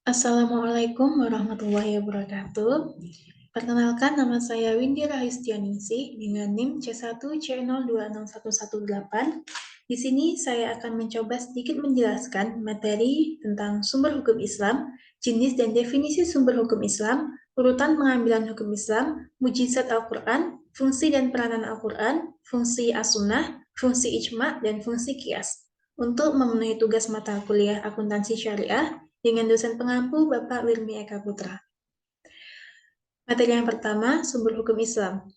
Assalamualaikum warahmatullahi wabarakatuh. Perkenalkan, nama saya Windy Rahistianingsih dengan NIM C1C026118. Di sini saya akan mencoba sedikit menjelaskan materi tentang sumber hukum Islam, jenis dan definisi sumber hukum Islam, urutan pengambilan hukum Islam, mujizat Al-Quran, fungsi dan peranan Al-Quran, fungsi as-sunnah, fungsi ijma', dan fungsi qiyas. Untuk memenuhi tugas mata kuliah akuntansi syariah, dengan dosen pengampu Bapak Wirmi Eka Putra. Materi yang pertama, sumber hukum Islam.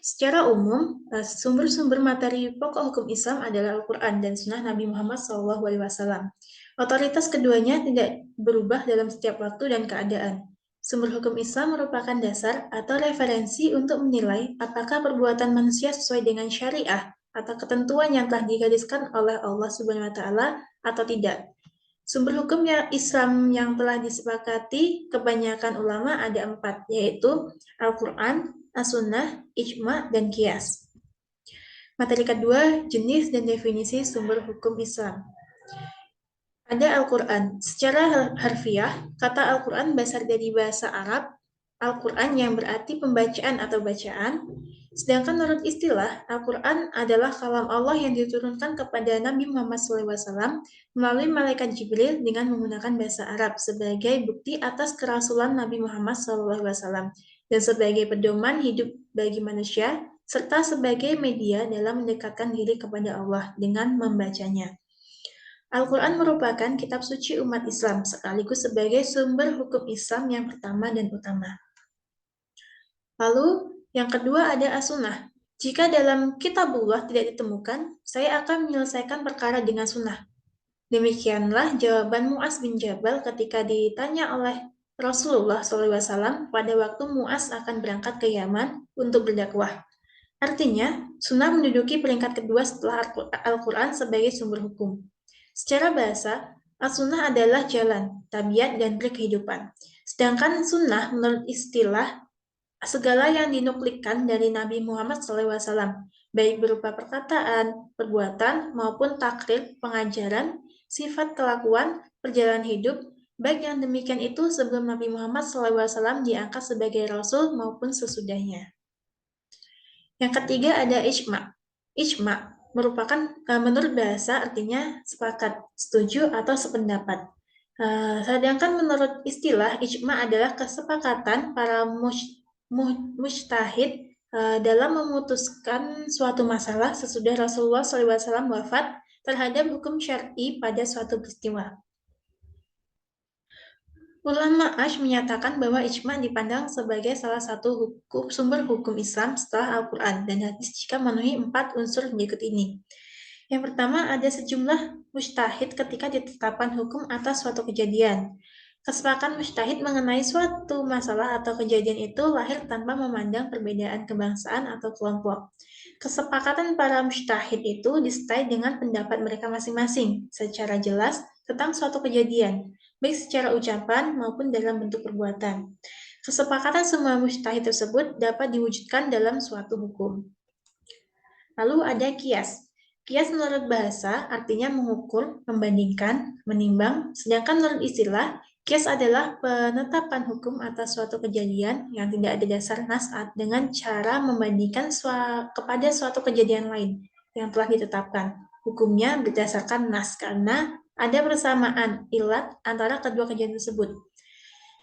Secara umum, sumber-sumber materi pokok hukum Islam adalah Al-Quran dan Sunnah Nabi Muhammad SAW. Otoritas keduanya tidak berubah dalam setiap waktu dan keadaan. Sumber hukum Islam merupakan dasar atau referensi untuk menilai apakah perbuatan manusia sesuai dengan syariah atau ketentuan yang telah digariskan oleh Allah Subhanahu wa Ta'ala atau tidak. Sumber hukum Islam yang telah disepakati kebanyakan ulama ada 4, yaitu Al-Quran, As-Sunnah, Ijma', dan Qiyas. Materi kedua, jenis dan definisi sumber hukum Islam. Ada Al-Quran. Secara harfiah, kata Al-Quran berasal dari bahasa Arab, Al-Quran yang berarti pembacaan atau bacaan. Sedangkan menurut istilah, Al-Quran adalah kalam Allah yang diturunkan kepada Nabi Muhammad SAW melalui malaikat Jibril dengan menggunakan bahasa Arab sebagai bukti atas kerasulan Nabi Muhammad SAW dan sebagai pedoman hidup bagi manusia, serta sebagai media dalam mendekatkan diri kepada Allah dengan membacanya. Al-Quran merupakan kitab suci umat Islam sekaligus sebagai sumber hukum Islam yang pertama dan utama. Lalu, yang kedua ada as-sunnah. Jika dalam kitabullah tidak ditemukan, saya akan menyelesaikan perkara dengan sunnah. Demikianlah jawaban Mu'az bin Jabal ketika ditanya oleh Rasulullah SAW pada waktu Mu'az akan berangkat ke Yaman untuk berdakwah. Artinya, sunnah menduduki peringkat kedua setelah Al-Quran sebagai sumber hukum. Secara bahasa, as-sunnah adalah jalan, tabiat, dan kehidupan. Sedangkan sunnah menurut istilah segala yang dinuklikkan dari Nabi Muhammad SAW, baik berupa perkataan, perbuatan, maupun takrir, pengajaran, sifat kelakuan, perjalanan hidup, baik yang demikian itu sebelum Nabi Muhammad SAW diangkat sebagai Rasul maupun sesudahnya. Yang ketiga ada ijma'. Ijma' merupakan menurut bahasa artinya sepakat, setuju, atau sependapat. Sedangkan menurut istilah, ijma' adalah kesepakatan para mujtahid dalam memutuskan suatu masalah sesudah Rasulullah SAW wafat terhadap hukum syar'i pada suatu peristiwa. Ulama Ash menyatakan bahwa ijma' dipandang sebagai salah satu sumber hukum Islam setelah Al-Quran dan hadis jika memenuhi 4 unsur berikut ini. Yang pertama, ada sejumlah mujtahid ketika ditetapkan hukum atas suatu kejadian. Kesepakatan mujtahid mengenai suatu masalah atau kejadian itu lahir tanpa memandang perbedaan kebangsaan atau kelompok. Kesepakatan para mujtahid itu disertai dengan pendapat mereka masing-masing secara jelas tentang suatu kejadian, baik secara ucapan maupun dalam bentuk perbuatan. Kesepakatan semua mujtahid tersebut dapat diwujudkan dalam suatu hukum. Lalu ada qiyas. Qiyas menurut bahasa artinya mengukur, membandingkan, menimbang, sedangkan menurut istilah, qiyas adalah penetapan hukum atas suatu kejadian yang tidak ada dasar nas dengan cara membandingkan kepada suatu kejadian lain yang telah ditetapkan. Hukumnya berdasarkan nas karena ada persamaan ilat antara kedua kejadian tersebut.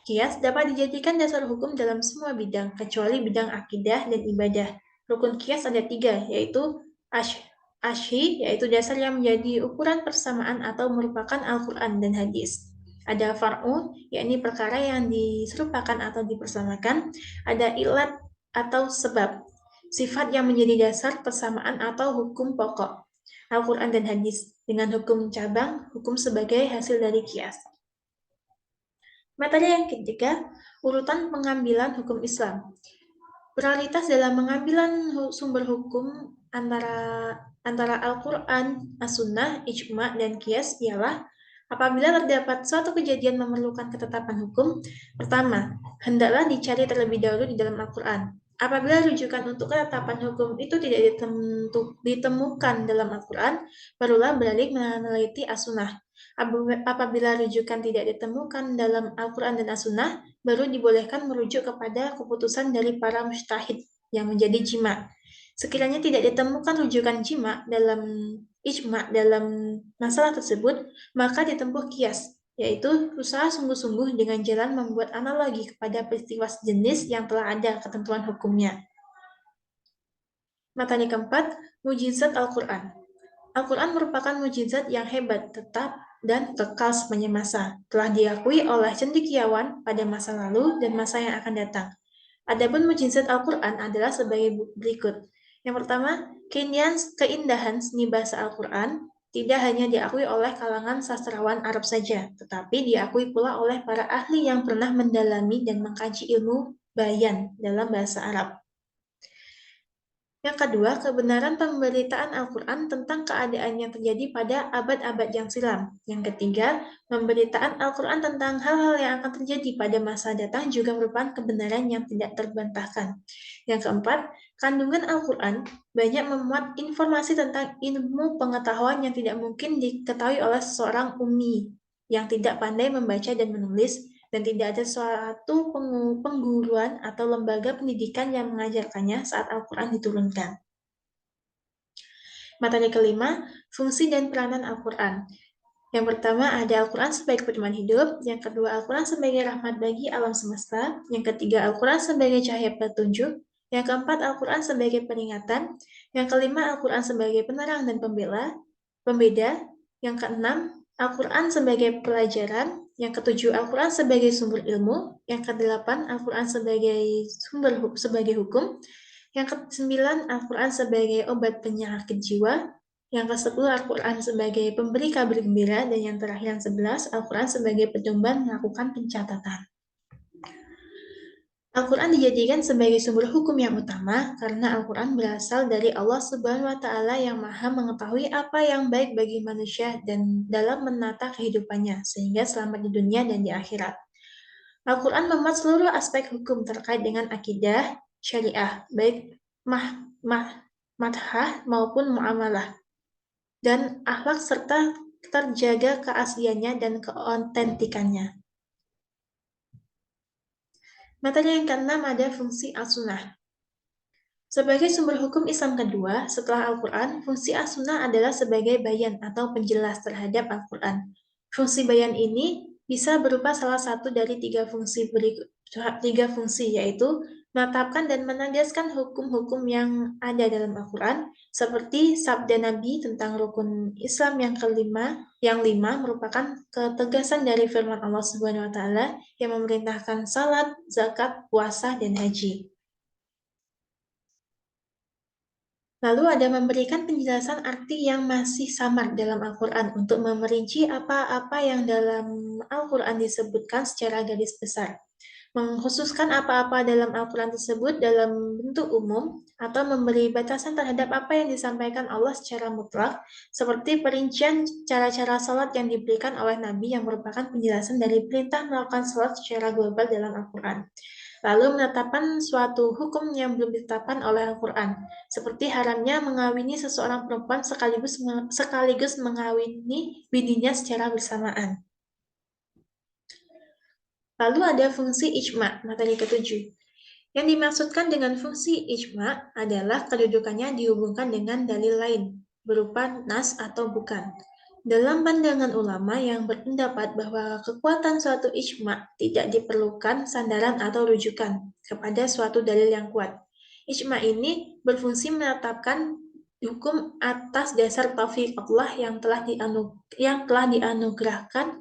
Qiyas dapat dijadikan dasar hukum dalam semua bidang, kecuali bidang akidah dan ibadah. Rukun qiyas ada 3, yaitu Ashi, yaitu dasar yang menjadi ukuran persamaan atau merupakan Al-Quran dan hadis. Ada far'u, yakni perkara yang diserupakan atau dipersamakan. Ada ilat atau sebab, sifat yang menjadi dasar persamaan atau hukum pokok. Al-Quran dan hadis, dengan hukum cabang, hukum sebagai hasil dari qiyas. Materi yang ketiga, urutan pengambilan hukum Islam. Prioritas dalam pengambilan sumber hukum antara Al-Quran, As-Sunnah, Ijma', dan Qiyas ialah apabila terdapat suatu kejadian memerlukan ketetapan hukum, pertama, hendaklah dicari terlebih dahulu di dalam Al-Quran. Apabila rujukan untuk ketetapan hukum itu tidak ditemukan dalam Al-Quran, barulah beralih meneliti As-Sunnah. Apabila rujukan tidak ditemukan dalam Al-Quran dan As-Sunnah, baru dibolehkan merujuk kepada keputusan dari para mujtahid yang menjadi jima'. Sekiranya tidak ditemukan rujukan jima' dalam ijma' dalam masalah tersebut, maka ditempuh kias, yaitu usaha sungguh-sungguh dengan jalan membuat analogi kepada peristiwa sejenis yang telah ada ketentuan hukumnya. Materi keempat, mujizat Al-Quran. Al-Quran merupakan mujizat yang hebat, tetap, dan kekal sepanjang masa. Telah diakui oleh cendekiawan pada masa lalu dan masa yang akan datang. Adapun mujizat Al-Quran adalah sebagai berikut. Yang pertama, keindahan seni bahasa Al-Quran tidak hanya diakui oleh kalangan sastrawan Arab saja, tetapi diakui pula oleh para ahli yang pernah mendalami dan mengkaji ilmu bayan dalam bahasa Arab. Yang kedua, kebenaran pemberitaan Al-Quran tentang keadaan yang terjadi pada abad-abad yang silam. Yang ketiga, pemberitaan Al-Quran tentang hal-hal yang akan terjadi pada masa datang juga merupakan kebenaran yang tidak terbantahkan. Yang keempat, kandungan Al-Quran banyak memuat informasi tentang ilmu pengetahuan yang tidak mungkin diketahui oleh seorang ummi yang tidak pandai membaca dan menulis, dan tidak ada suatu pengguruan atau lembaga pendidikan yang mengajarkannya saat Al-Quran diturunkan. Materi kelima, fungsi dan peranan Al-Quran. Yang pertama ada Al-Quran sebagai pedoman hidup, yang kedua Al-Quran sebagai rahmat bagi alam semesta, yang ketiga Al-Quran sebagai cahaya petunjuk, yang keempat Al-Quran sebagai peringatan, yang kelima Al-Quran sebagai penerang dan pembeda, yang keenam Al-Quran sebagai pelajaran, yang ketujuh Al-Quran sebagai sumber ilmu, yang kedelapan Al-Quran sebagai hukum, yang kesembilan Al-Quran sebagai obat penyakit jiwa, yang ke-10 Al-Quran sebagai pemberi kabar gembira, dan yang terakhir yang 11 Al-Quran sebagai pedoman melakukan pencatatan. Al-Quran dijadikan sebagai sumber hukum yang utama karena Al-Quran berasal dari Allah Subhanahu wa Ta'ala yang Maha mengetahui apa yang baik bagi manusia dan dalam menata kehidupannya, sehingga selamat di dunia dan di akhirat. Al-Quran memuat seluruh aspek hukum terkait dengan akidah, syariah, baik madhah maupun muamalah, dan akhlak serta terjaga keasliannya dan keautentikannya. Materi yang keenam ada fungsi As-Sunnah. Sebagai sumber hukum Islam kedua, setelah Al-Quran, fungsi As-Sunnah adalah sebagai bayan atau penjelas terhadap Al-Quran. Fungsi bayan ini bisa berupa salah satu dari tiga fungsi, yaitu menetapkan dan menegaskan hukum-hukum yang ada dalam Al-Quran, seperti sabda Nabi tentang rukun Islam yang lima merupakan ketegasan dari firman Allah Subhanahu wa Ta'ala yang memerintahkan salat, zakat, puasa, dan haji. Lalu ada memberikan penjelasan arti yang masih samar dalam Al-Quran untuk memerinci apa-apa yang dalam Al-Quran disebutkan secara garis besar. Mengkhususkan apa-apa dalam Al-Quran tersebut dalam bentuk umum, atau memberi batasan terhadap apa yang disampaikan Allah secara mutlak, seperti perincian cara-cara salat yang diberikan oleh Nabi yang merupakan penjelasan dari perintah melakukan salat secara global dalam Al-Quran. Lalu menetapkan suatu hukum yang belum ditetapkan oleh Al-Quran, seperti haramnya mengawini seseorang perempuan sekaligus mengawini bininya secara bersamaan. Lalu ada fungsi ijma', materi ketujuh. Yang dimaksudkan dengan fungsi ijma' adalah kedudukannya dihubungkan dengan dalil lain, berupa nas atau bukan. Dalam pandangan ulama yang berpendapat bahwa kekuatan suatu ijma' tidak diperlukan sandaran atau rujukan kepada suatu dalil yang kuat. Ijma' ini berfungsi menetapkan hukum atas dasar taufik Allah yang telah dianugerahkan.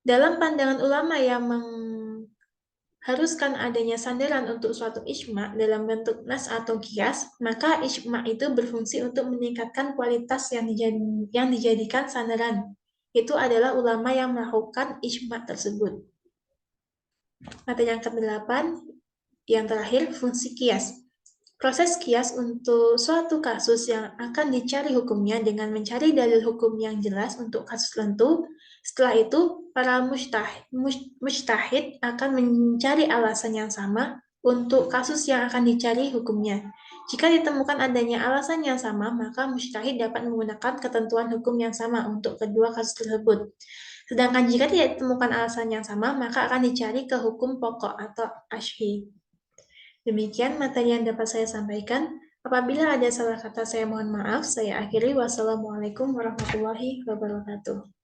Dalam pandangan ulama yang mengharuskan adanya sandaran untuk suatu ijma' dalam bentuk nas atau qiyas, maka ijma' itu berfungsi untuk meningkatkan kualitas yang dijadikan sandaran. Itu adalah ulama yang melakukan ijma' tersebut. Materi yang ke-8, yang terakhir, fungsi qiyas. Proses qiyas untuk suatu kasus yang akan dicari hukumnya dengan mencari dalil hukum yang jelas untuk kasus tertentu. Setelah itu, para mujtahid akan mencari alasan yang sama untuk kasus yang akan dicari hukumnya. Jika ditemukan adanya alasan yang sama, maka mujtahid dapat menggunakan ketentuan hukum yang sama untuk kedua kasus tersebut. Sedangkan jika tidak ditemukan alasan yang sama, maka akan dicari ke hukum pokok atau ashhi. Demikian materi yang dapat saya sampaikan. Apabila ada salah kata, saya mohon maaf. Saya akhiri. Wassalamualaikum warahmatullahi wabarakatuh.